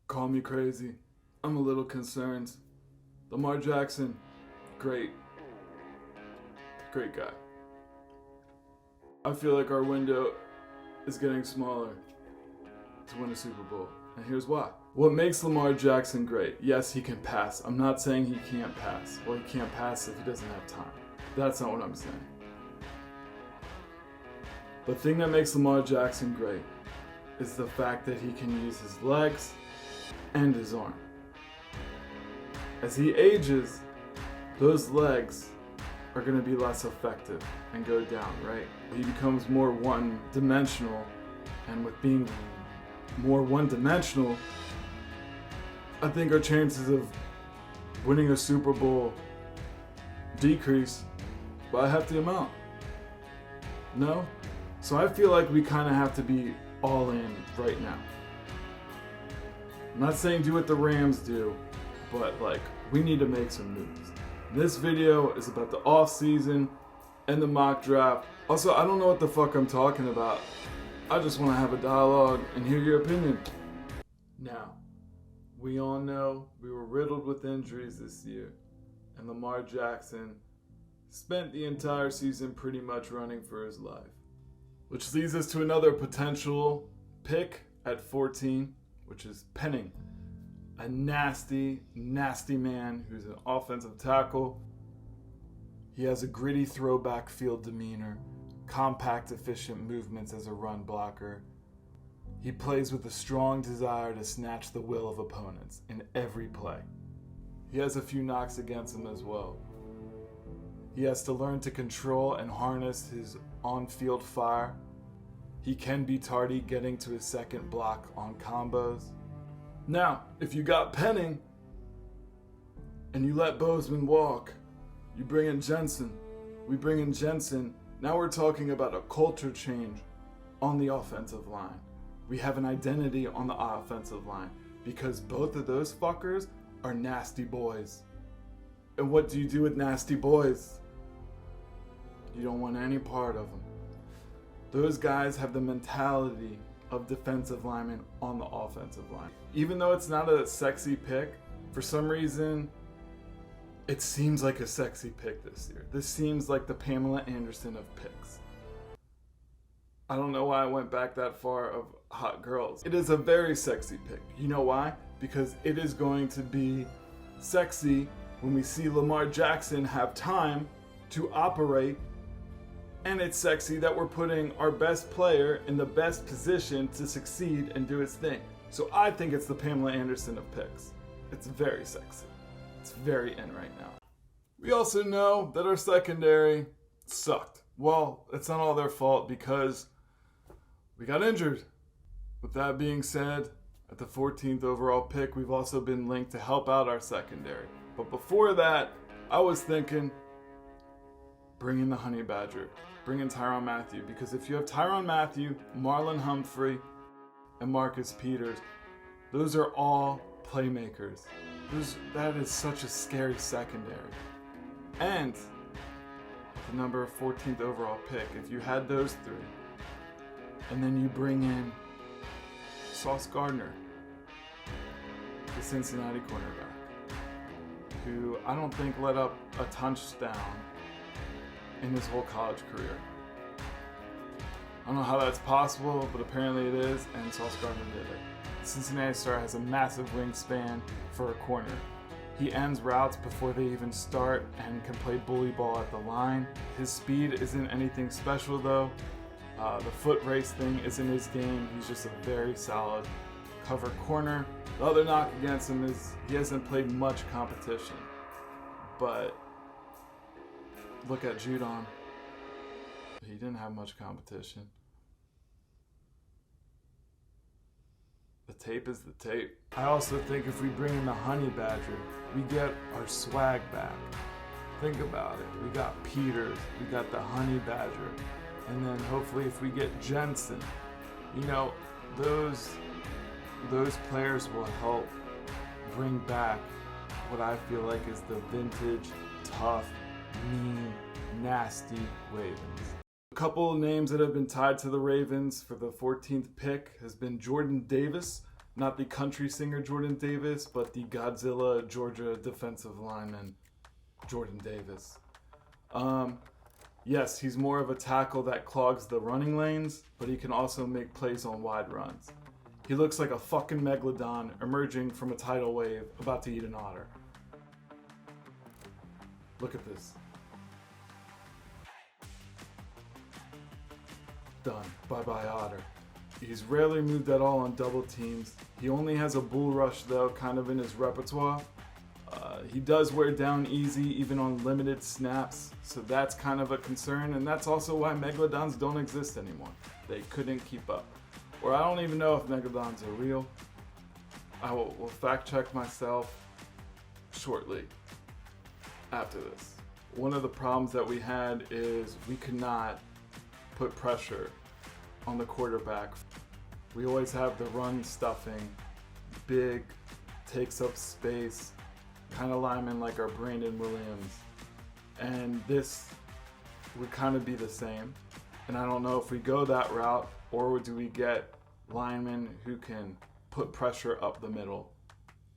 Call me crazy. I'm a little concerned. Lamar Jackson, great. Great guy. I feel like our window is getting smaller to win a Super Bowl. And here's why. What makes Lamar Jackson great? Yes, he can pass. I'm not saying he can't pass. Well, he can't pass if he doesn't have time. That's not what I'm saying. The thing that makes Lamar Jackson great is the fact that he can use his legs and his arm. As he ages, those legs are going to be less effective and go down, right? He becomes more one-dimensional, and with being more one-dimensional, I think our chances of winning a Super Bowl decrease by a hefty amount. No? So I feel like we kind of have to be all in right now. I'm not saying do what the Rams do, but we need to make some moves. This video is about the off season and the mock draft. Also, I don't know what the fuck I'm talking about. I just want to have a dialogue and hear your opinion. Now, we all know we were riddled with injuries this year, and Lamar Jackson spent the entire season pretty much running for his life. Which leads us to another potential pick at 14, which is Penning. A nasty, nasty man who's an offensive tackle. He has a gritty throwback field demeanor, compact, efficient movements as a run blocker. He plays with a strong desire to snatch the will of opponents in every play. He has a few knocks against him as well. He has to learn to control and harness his on-field fire. He can be tardy getting to his second block on combos. Now, if you got Penning and you let Bozeman walk, you bring in Jensen. We bring in Jensen. Now we're talking about a culture change on the offensive line. We have an identity on the offensive line because both of those fuckers are nasty boys. And what do you do with nasty boys? You don't want any part of them. Those guys have the mentality of defensive linemen on the offensive line. Even though it's not a sexy pick, for some reason, it seems like a sexy pick this year. This seems like the Pamela Anderson of picks. I don't know why I went back that far of hot girls. It is a very sexy pick. You know why? Because it is going to be sexy when we see Lamar Jackson have time to operate, and it's sexy that we're putting our best player in the best position to succeed and do his thing. So I think it's the Pamela Anderson of picks. It's very sexy. It's very in right now. We also know that our secondary sucked. Well, it's not all their fault because we got injured. With that being said, at the 14th overall pick, we've also been linked to help out our secondary. But before that, I was thinking, bring in the Honey Badger. Bring in Tyrann Mathieu. Because if you have Tyrann Mathieu, Marlon Humphrey, and Marcus Peters, those are all playmakers. That is such a scary secondary. And the number 14th overall pick, if you had those three, and then you bring in Sauce Gardner, the Cincinnati cornerback, who I don't think let up a touchdown in his whole college career. I don't know how that's possible, but apparently it is, and Sauce Gardner did it. The Cincinnati Star has a massive wingspan for a corner. He ends routes before they even start and can play bully ball at the line. His speed isn't anything special though. The foot race thing isn't his game. He's just a very solid cover corner. The other knock against him is he hasn't played much competition. But look at Judon. He didn't have much competition. The tape is the tape. I also think if we bring in the Honey Badger, we get our swag back. Think about it. We got Peters, we got the Honey Badger, and then hopefully if we get Jensen, those players will help bring back what I feel like is the vintage, tough, mean, nasty Ravens. A couple of names that have been tied to the Ravens for the 14th pick has been Jordan Davis, Not the country singer Jordan Davis, but the Godzilla Georgia defensive lineman Jordan Davis. Yes, he's more of a tackle that clogs the running lanes, but he can also make plays on wide runs. He looks like a fucking megalodon emerging from a tidal wave about to eat an otter. Look at this. Done. Bye-bye otter. He's rarely moved at all on double teams. He only has a bull rush though, kind of in his repertoire. He does wear down easy even on limited snaps, so that's kind of a concern, and that's also why megalodons don't exist anymore. They couldn't keep up. Or I don't even know if megalodons are real. I will fact check myself shortly after this. One of the problems that we had is we could not put pressure on the quarterback. We always have the run stuffing, big, takes up space, kind of lineman like our Brandon Williams. And this would kind of be the same. And I don't know if we go that route or do we get linemen who can put pressure up the middle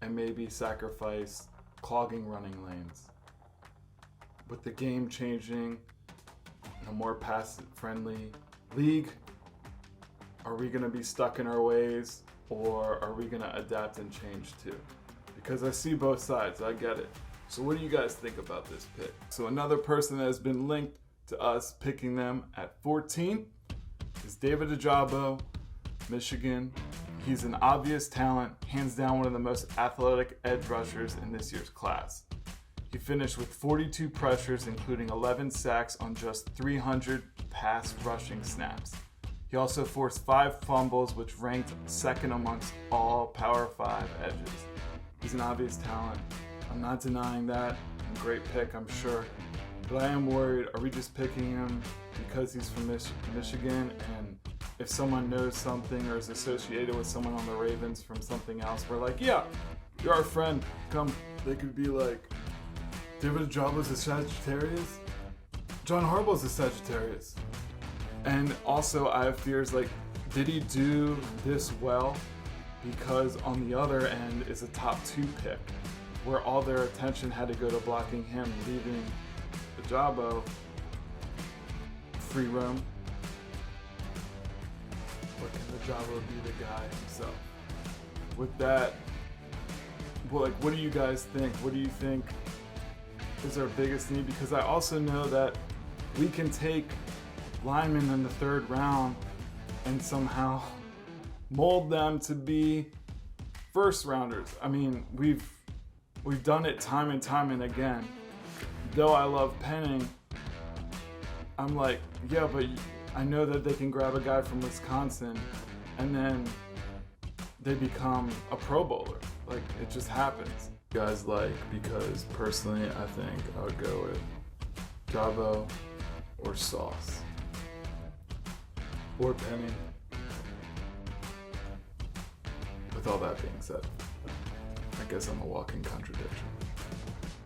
and maybe sacrifice clogging running lanes. With the game changing, a more pass-friendly league, are we going to be stuck in our ways or are we going to adapt and change too? Because I see both sides, I get it. So what do you guys think about this pick? So another person that has been linked to us picking them at 14 is David Ojabo, Michigan. He's an obvious talent, hands down one of the most athletic edge rushers in this year's class. He finished with 42 pressures, including 11 sacks on just 300 pass rushing snaps. He also forced 5 fumbles, which ranked second amongst all Power 5 edges. He's an obvious talent. I'm not denying that. A great pick, I'm sure. But I am worried, are we just picking him because he's from Michigan? And if someone knows something or is associated with someone on the Ravens from something else, we're like, yeah, you're our friend. Come. They could be like, David Ojabo's a Sagittarius? John Harbaugh's a Sagittarius. And also I have fears like, did he do this well because on the other end is a top 2 pick where all their attention had to go to blocking him, leaving Ojabo free room? Or can Ojabo be the guy himself? With that, well, what do you guys think? What do you think is our biggest need? Because I also know that we can take linemen in the 3rd round and somehow mold them to be first rounders. I mean, we've done it time and time and again. Though I love Penning, I'm like, yeah, but I know that they can grab a guy from Wisconsin and then they become a Pro Bowler. Like, it just happens. Guys like, because personally I think I would go with Javo or Sauce or Penny. With all that being said, I guess I'm a walking contradiction.